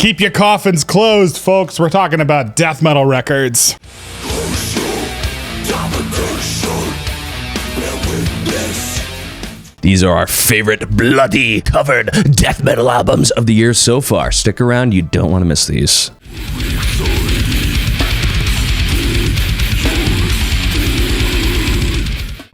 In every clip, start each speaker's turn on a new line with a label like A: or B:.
A: Keep your coffins closed, folks. We're talking about death metal records.
B: These are our favorite bloody covered death metal albums of the year so far. Stick around, you don't want to miss these.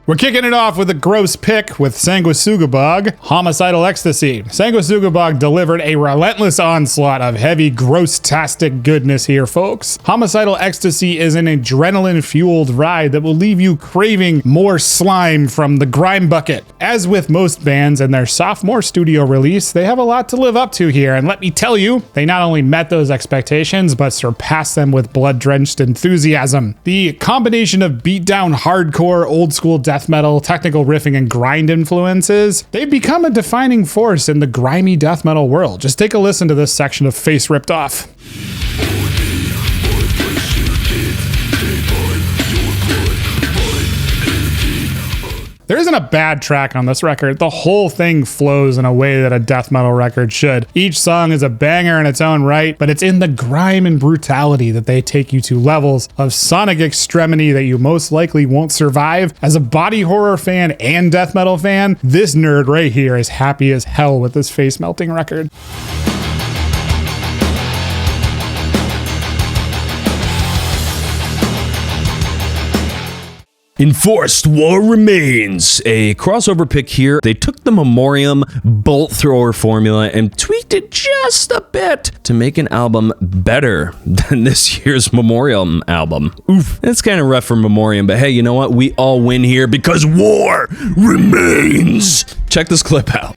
A: We're kicking it off with a gross pick with Sanguisugabogg, Homicidal Ecstasy. Sanguisugabogg delivered a relentless onslaught of heavy, gross-tastic goodness here, folks. Homicidal Ecstasy is an adrenaline-fueled ride that will leave you craving more slime from the grime bucket. As with most bands in their sophomore studio release, they have a lot to live up to here, and let me tell you, they not only met those expectations, but surpassed them with blood-drenched enthusiasm. The combination of beat-down hardcore, old-school death metal, technical riffing, and grind influences, they've become a defining force in the grimy death metal world. Just take a listen to this section of Face Ripped Off. There isn't a bad track on this record. The whole thing flows in a way that a death metal record should. Each song is a banger in its own right, but it's in the grime and brutality that they take you to levels of sonic extremity that you most likely won't survive. As a body horror fan and death metal fan, this nerd right here is happy as hell with this face-melting record.
B: Enforced War Remains, a crossover pick here. They took the Memoriam bolt thrower formula and tweaked it just a bit to make an album better than this year's Memoriam album. Oof, it's kind of rough for Memoriam, but hey, you know what? We all win here because war remains. Check this clip out.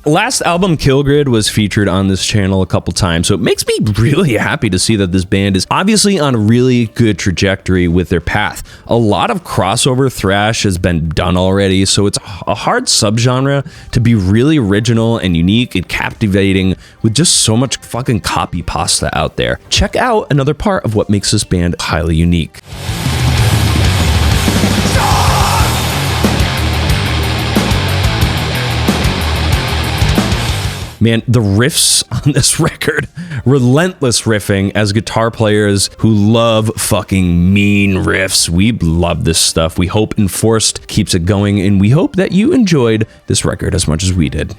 B: Last album, Killgrid, was featured on this channel a couple times, so it makes me really happy to see that this band is obviously on a really good trajectory with their path. A lot of crossover thrash has been done already, so it's a hard subgenre to be really original and unique and captivating with just so much fucking copy pasta out there. Check out another part of what makes this band highly unique. Man, the riffs on this record, relentless riffing as guitar players who love fucking mean riffs. We love this stuff. We hope Enforced keeps it going, and we hope that you enjoyed this record as much as we did.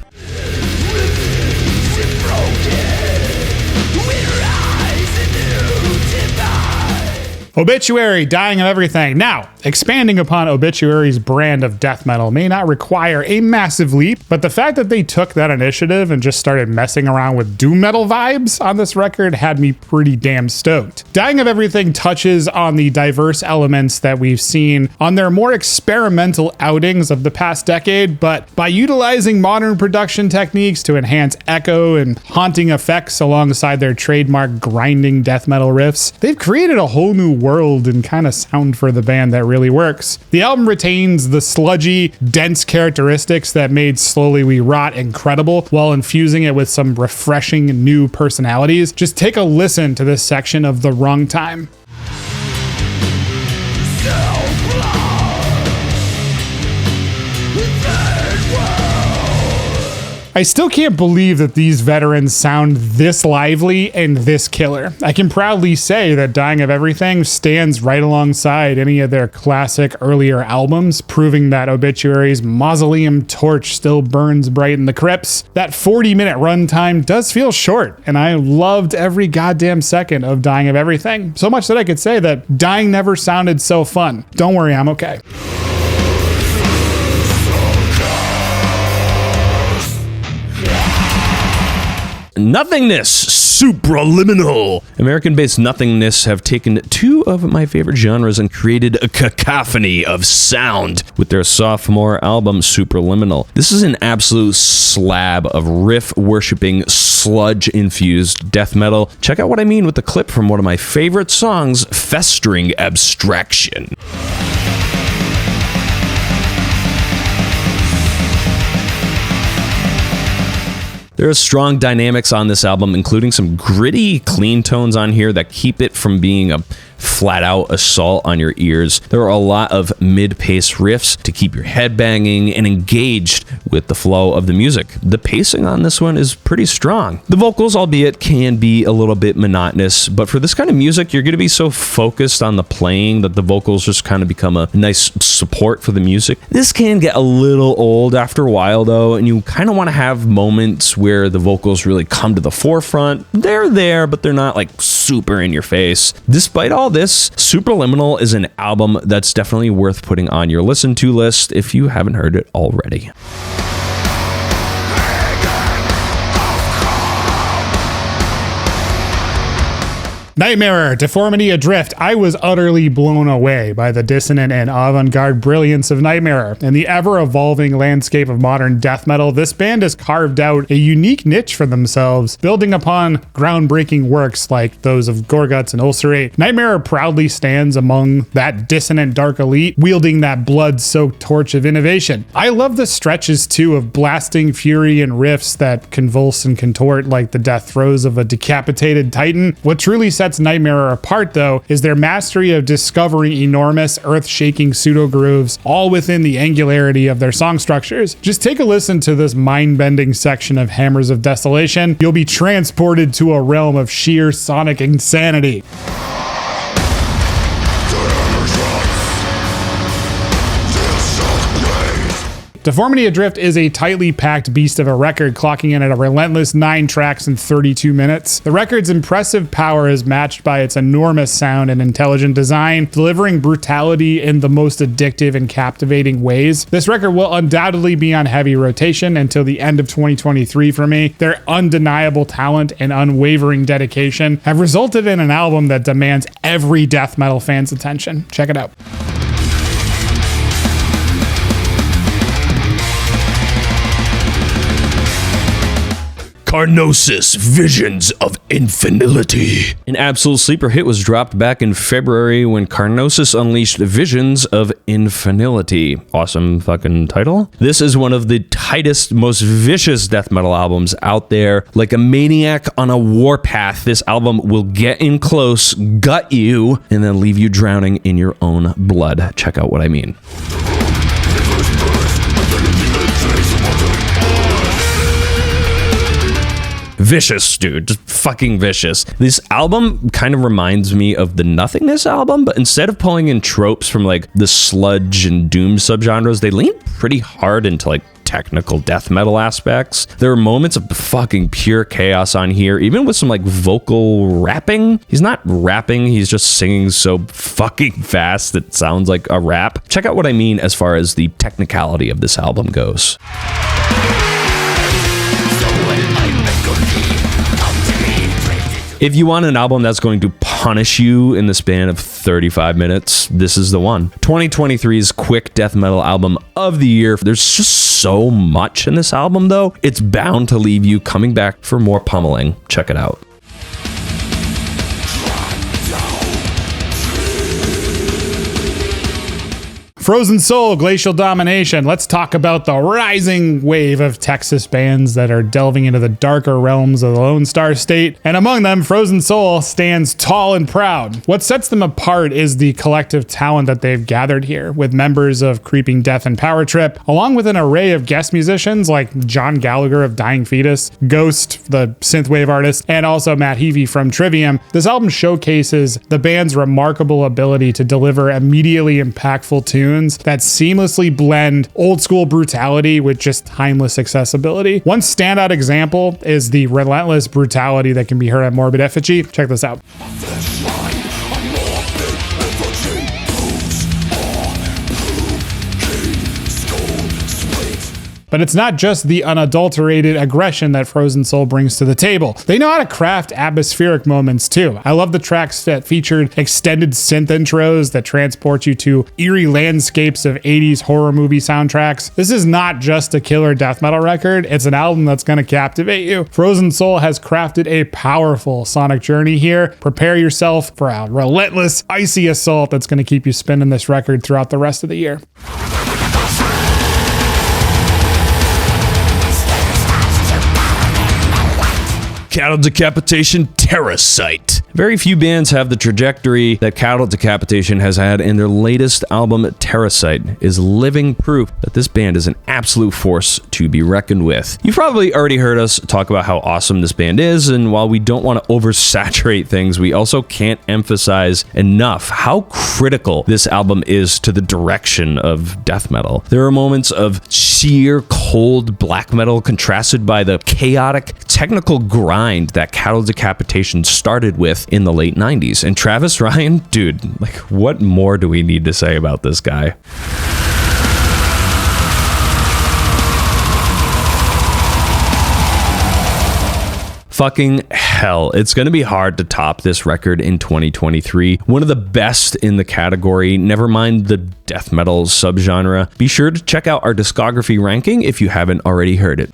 A: Obituary, Dying of Everything. Now, expanding upon Obituary's brand of death metal may not require a massive leap, but the fact that they took that initiative and just started messing around with doom metal vibes on this record had me pretty damn stoked. Dying of Everything touches on the diverse elements that we've seen on their more experimental outings of the past decade, but by utilizing modern production techniques to enhance echo and haunting effects alongside their trademark grinding death metal riffs, they've created a whole new world and kind of sound for the band that really works. The album retains the sludgy, dense characteristics that made Slowly We Rot incredible while infusing it with some refreshing new personalities. Just take a listen to this section of The Wrong Time. I still can't believe that these veterans sound this lively and this killer. I can proudly say that Dying of Everything stands right alongside any of their classic earlier albums, proving that Obituary's mausoleum torch still burns bright in the crypts. That 40-minute runtime does feel short, and I loved every goddamn second of Dying of Everything. So much that I could say that dying never sounded so fun. Don't worry, I'm okay.
B: Nothingness, Supraliminal. American-based Nothingness have taken two of my favorite genres and created a cacophony of sound with their sophomore album, Supraliminal. This is an absolute slab of riff-worshipping, sludge-infused death metal. Check out what I mean with the clip from one of my favorite songs, Festering Abstraction. There are strong dynamics on this album, including some gritty, clean tones on here that keep it from being a flat out assault on your ears. There are a lot of mid-pace riffs to keep your head banging and engaged with the flow of the music. The pacing on this one is pretty strong. The vocals, albeit, can be a little bit monotonous, but for this kind of music, you're going to be so focused on the playing that the vocals just kind of become a nice support for the music. This can get a little old after a while though, and you kind of want to have moments where the vocals really come to the forefront. They're there, but they're not like super in your face. Despite all this, Superliminal is an album that's definitely worth putting on your listen to list if you haven't heard it already.
A: Nightmare, Deformity, Adrift. I was utterly blown away by the dissonant and avant-garde brilliance of Nightmare. In the ever-evolving landscape of modern death metal, this band has carved out a unique niche for themselves, building upon groundbreaking works like those of Gorguts and Ulcerate. Nightmare proudly stands among that dissonant dark elite, wielding that blood-soaked torch of innovation. I love the stretches, too, of blasting fury and riffs that convulse and contort like the death throes of a decapitated titan. What truly sets Nightmare apart, though, is their mastery of discovering enormous, earth-shaking pseudo-grooves, all within the angularity of their song structures. Just take a listen to this mind-bending section of Hammers of Desolation. You'll be transported to a realm of sheer sonic insanity. Deformity Adrift is a tightly packed beast of a record, clocking in at a relentless 9 tracks in 32 minutes. The record's impressive power is matched by its enormous sound and intelligent design, delivering brutality in the most addictive and captivating ways. This record will undoubtedly be on heavy rotation until the end of 2023 for me. Their undeniable talent and unwavering dedication have resulted in an album that demands every death metal fan's attention. Check it out.
B: Carnosus, Visions of Infinihility. An absolute sleeper hit was dropped back in February when Carnosus unleashed Visions of Infinihility. Awesome fucking title. This is one of the tightest, most vicious death metal albums out there. Like a maniac on a warpath, this album will get in close, gut you, and then leave you drowning in your own blood. Check out what I mean. Vicious, dude. Just fucking vicious. This album kind of reminds me of the Nothingness album, but instead of pulling in tropes from like the sludge and doom subgenres, they lean pretty hard into like technical death metal aspects. There are moments of fucking pure chaos on here, even with some like vocal rapping. He's not rapping, he's just singing so fucking fast that it sounds like a rap. Check out what I mean as far as the technicality of this album goes. If you want an album that's going to punish you in the span of 35 minutes, this is the one. 2023's quick death metal album of the year. There's just so much in this album, though. It's bound to leave you coming back for more pummeling. Check it out.
A: Frozen Soul, Glacial Domination. Let's talk about the rising wave of Texas bands that are delving into the darker realms of the Lone Star State. And among them, Frozen Soul stands tall and proud. What sets them apart is the collective talent that they've gathered here, with members of Creeping Death and Power Trip, along with an array of guest musicians like John Gallagher of Dying Fetus, Ghost, the synthwave artist, and also Matt Heavey from Trivium. This album showcases the band's remarkable ability to deliver immediately impactful tunes that seamlessly blend old school brutality with just timeless accessibility. One standout example is the relentless brutality that can be heard at Morbid Effigy. Check this out. But it's not just the unadulterated aggression that Frozen Soul brings to the table. They know how to craft atmospheric moments too. I love the tracks that featured extended synth intros that transport you to eerie landscapes of 80s horror movie soundtracks. This is not just a killer death metal record, it's an album that's gonna captivate you. Frozen Soul has crafted a powerful sonic journey here. Prepare yourself for a relentless, icy assault that's gonna keep you spinning this record throughout the rest of the year.
B: Cattle Decapitation Terrasite. Very few bands have the trajectory that Cattle Decapitation has had, and their latest album, Terrasite, is living proof that this band is an absolute force to be reckoned with. You've probably already heard us talk about how awesome this band is, and while we don't want to oversaturate things, we also can't emphasize enough how critical this album is to the direction of death metal. There are moments of sheer cold black metal contrasted by the chaotic technical grind that Cattle Decapitation started with in the late 90s. And Travis Ryan, dude, like, what more do we need to say about this guy? Fucking hell, it's going to be hard to top this record in 2023. One of the best in the category, never mind the death metal subgenre. Be sure to check out our discography ranking if you haven't already heard it.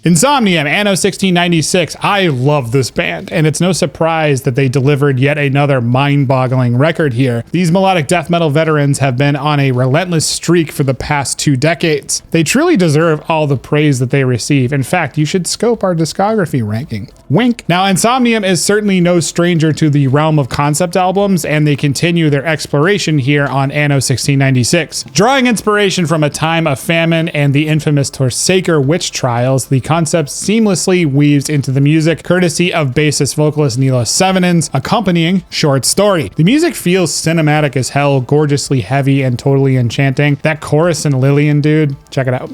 A: Insomnium, Anno 1696. I love this band, and it's no surprise that they delivered yet another mind-boggling record here. These melodic death metal veterans have been on a relentless streak for the past 2 decades. They truly deserve all the praise that they receive. In fact, you should scope our discography ranking. Wink. Now, Insomnium is certainly no stranger to the realm of concept albums, and they continue their exploration here on Anno 1696. Drawing inspiration from a time of famine and the infamous Torsaker witch trials, the concept seamlessly weaves into the music, courtesy of bassist vocalist Nilos Sevenin's accompanying short story. The music feels cinematic as hell, gorgeously heavy and totally enchanting. That chorus in Lillian, dude, check it out.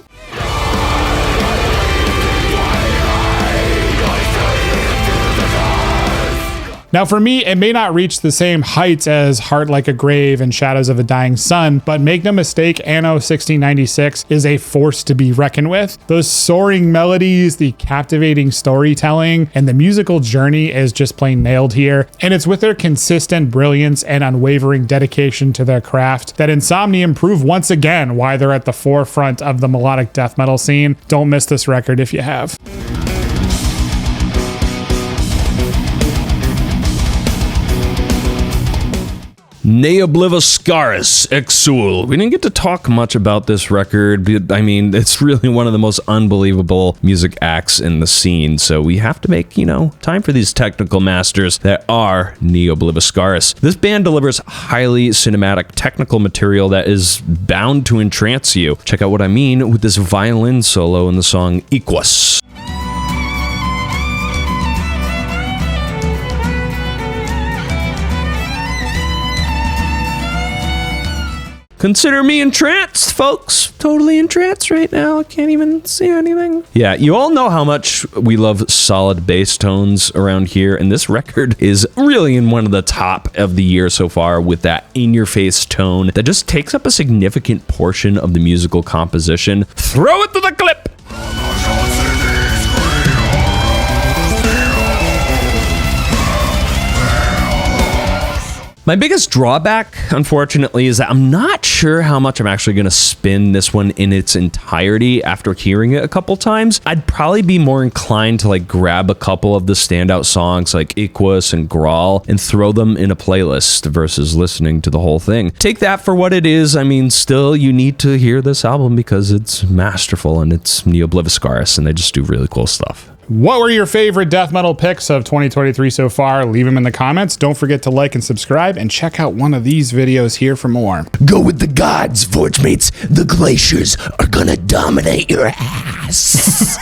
A: Now, for me, it may not reach the same heights as Heart Like a Grave and Shadows of a Dying Sun, but make no mistake, Anno 1696 is a force to be reckoned with. Those soaring melodies, the captivating storytelling, and the musical journey is just plain nailed here. And it's with their consistent brilliance and unwavering dedication to their craft that Insomnium prove once again why they're at the forefront of the melodic death metal scene. Don't miss this record if you have.
B: Ne Obliviscaris, Exul. We didn't get to talk much about this record, but I mean, it's really one of the most unbelievable music acts in the scene, so we have to make, time for these technical masters that are Ne Obliviscaris. This band delivers highly cinematic technical material that is bound to entrance you. Check out what I mean with this violin solo in the song Equus. Consider me entranced, folks. Totally entranced right now. I can't even see anything. Yeah, you all know how much we love solid bass tones around here, and this record is really in one of the top of the year so far with that in-your-face tone that just takes up a significant portion of the musical composition. Throw it to the clip! My biggest drawback, unfortunately, is that I'm not sure how much I'm actually going to spin this one in its entirety after hearing it a couple times. I'd probably be more inclined to grab a couple of the standout songs like Equus and Grawl and throw them in a playlist versus listening to the whole thing. Take that for what it is. I mean, still, you need to hear this album because it's masterful and it's Ne Obliviscaris and they just do really cool stuff.
A: What were your favorite death metal picks of 2023 so far? Leave them in the comments. Don't forget to like and subscribe and check out one of these videos here for more.
C: Go with the gods, Forge mates. The glaciers are gonna dominate your ass.